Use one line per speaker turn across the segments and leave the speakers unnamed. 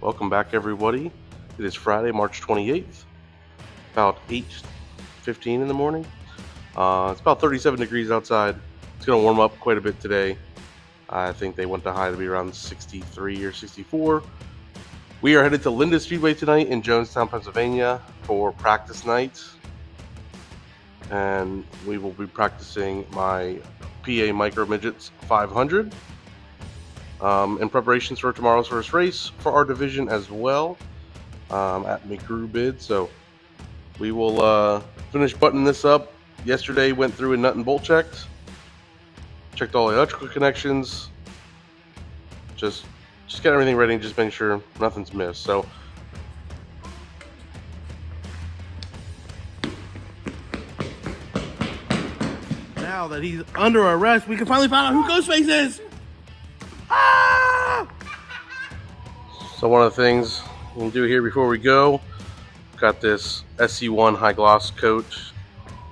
Welcome back, everybody. It is Friday, March 28th, about 8:15 in the morning. It's about 37 degrees outside. It's going to warm up quite a bit today. I think they want the high to be around 63 or 64. We are headed to Linda Speedway tonight in Jonestown, Pennsylvania for practice night. And we will be practicing my PA Micro Midgets 500. In preparations for tomorrow's first race for our division as well at McGrew Bid. So we will finish buttoning this up. Yesterday went through and nut and bolt checked all the electrical connections, just get everything ready and just make sure nothing's missed. So now that he's under arrest, we can finally find out who Ghostface is. So one of the things we'll do here before we go, got this SC1 high gloss coat.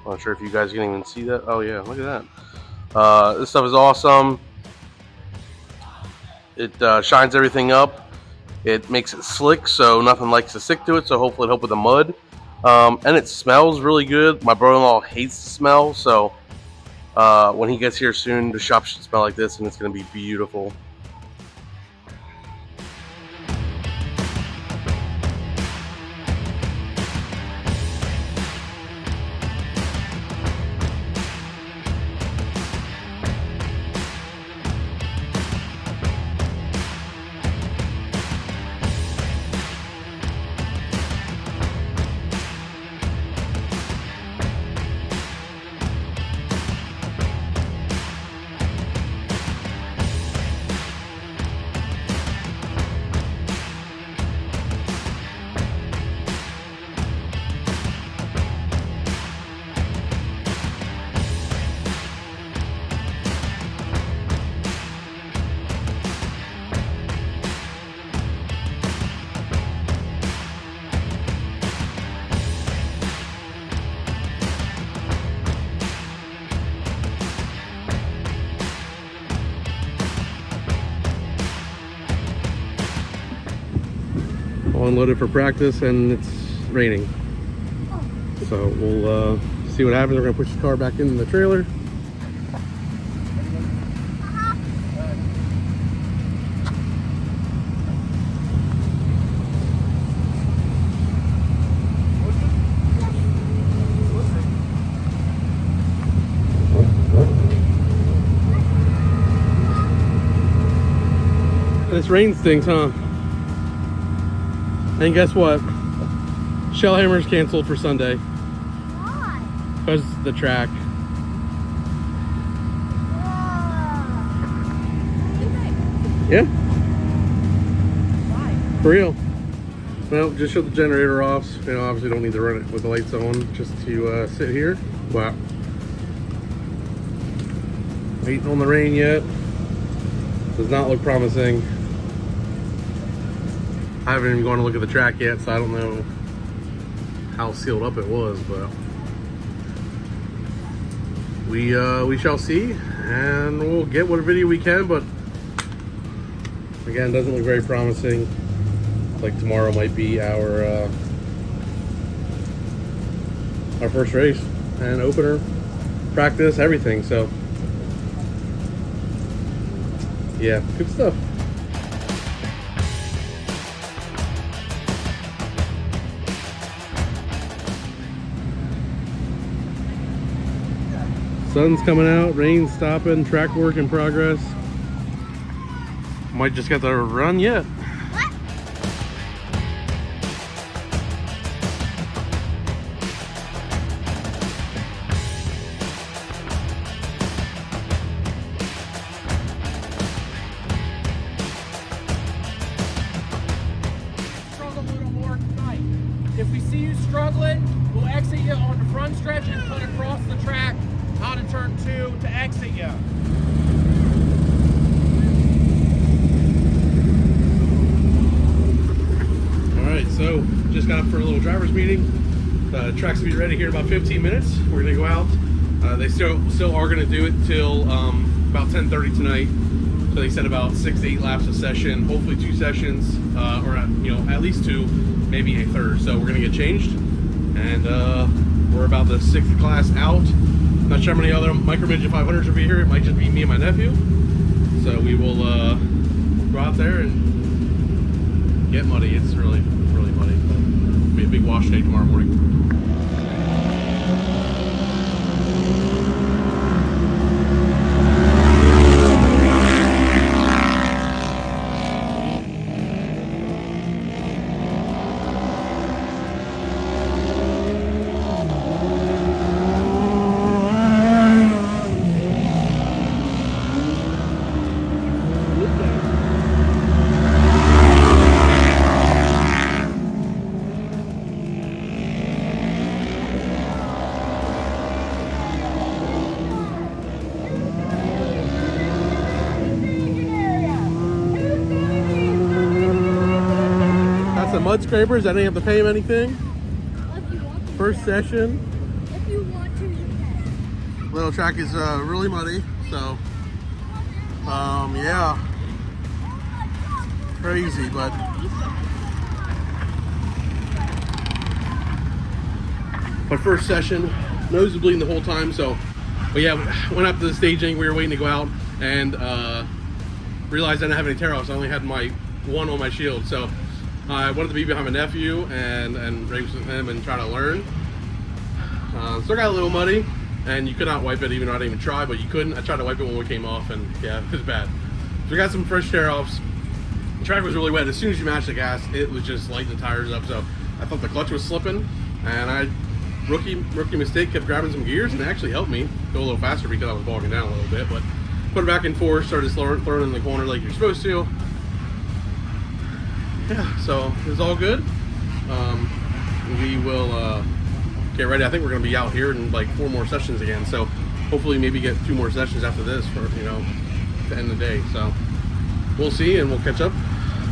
I'm not sure if you guys can even see that. Oh yeah, look at that. This stuff is awesome. It shines everything up. It makes it slick, so nothing likes to stick to it. So hopefully it'll help with the mud. And it smells really good. My brother-in-law hates the smell, so when he gets here soon, the shop should smell like this, and it's going to be beautiful. Unloaded for practice, and it's raining, so we'll see what happens. We're gonna push the car back into the trailer. This rain stinks, huh? And guess what? Shellhammer's canceled for Sunday.
Why?
Because the track. Yeah.
Why?
For real. Well, just shut the generator off. You know, obviously don't need to run it with the lights on, just to sit here. Wow. Waiting on the rain yet. Does not look promising. I haven't even gone to look at the track yet, so I don't know how sealed up it was, but we shall see, and we'll get what video we can. But again, doesn't look very promising. Like tomorrow might be our first race and opener, practice, everything. So yeah, good stuff. Sun's coming out, rain's stopping, track work in progress. Might just got the run yet.
What?
Struggle a little more tonight. If we see you struggling, we'll exit you on the front stretch and put across the track out of turn 2 to exit you.
All right, so just got up for a little driver's meeting. The track's gonna be ready here in about 15 minutes. We're gonna go out. They still are gonna do it till about 10:30 tonight.
So they said about 6 to 8 laps a session, hopefully 2 sessions, or at least 2, maybe a third. So we're gonna get changed, and we're about the 6th class out. Not sure how many other Micro Midget 500s will be here. It might just be me and my nephew. So we will go out there and get muddy. It's really muddy. It'll be a big wash day tomorrow morning. The mud scrapers, I didn't have to pay him anything. First session.
If you want to, you can.
Little track is really muddy, so yeah, crazy, but first session, nose was bleeding the whole time. So, but yeah, went up to the staging. We were waiting to go out and realized I didn't have any tear offs. I only had my one on my shield, so I wanted to be behind my nephew and race with him and try to learn. So I got a little muddy, and you could not wipe it even though I didn't even try, but you couldn't. I tried to wipe it when we came off, and yeah, it was bad. So we got some fresh tear-offs. The track was really wet. As soon as you matched the gas, it was just lighting the tires up. So I thought the clutch was slipping, and I, rookie mistake, kept grabbing some gears, and it actually helped me go a little faster because I was bogging down a little bit. But put it back in fourth, started throwing in the corner like you're supposed to. Yeah, so it's all good. We will get ready. I think we're going to be out here in like 4 more sessions again. So hopefully maybe get 2 more sessions after this for, to end the day. So we'll see, and we'll catch up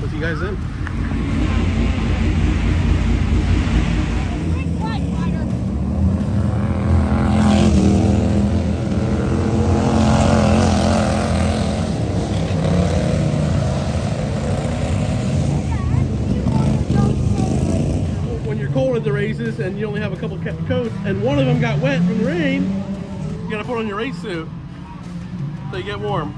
with you guys then. The races and you only have a couple coats and one of them got wet from the rain, you gotta put on your race suit so you get warm.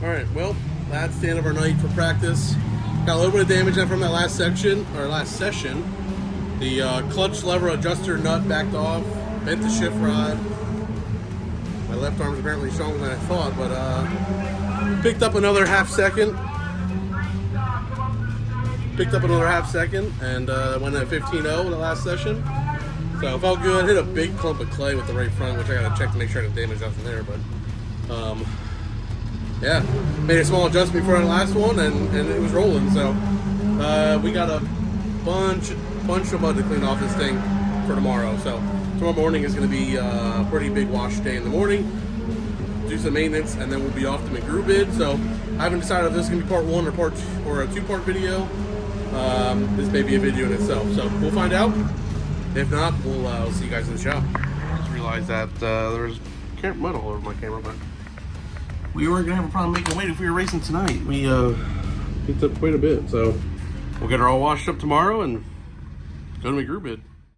All right, well, that's the end of our night for practice. Got a little bit of damage from that last section, or last session. The clutch lever adjuster nut backed off, bent the shift rod. My left arm's apparently stronger than I thought, but picked up another half second. And went at 15.0 the last session. So it felt good. Hit a big clump of clay with the right front, which I gotta check to make sure I didn't damage nothing there. But yeah, made a small adjustment before the last one, and it was rolling. So we got a bunch of mud to clean off this thing for tomorrow. So tomorrow morning is going to be a pretty big wash day in the morning. Do some maintenance, and then we'll be off to McGrew bid. So I haven't decided if this is going to be part one or a two-part video. This may be a video in itself, so we'll find out. If not, we'll see you guys in the shop. I just realized that there was mud all over my camera, but we weren't gonna have a problem making weight if we were racing tonight. We picked up quite a bit, so we'll get her all washed up tomorrow and go to McGrew bid.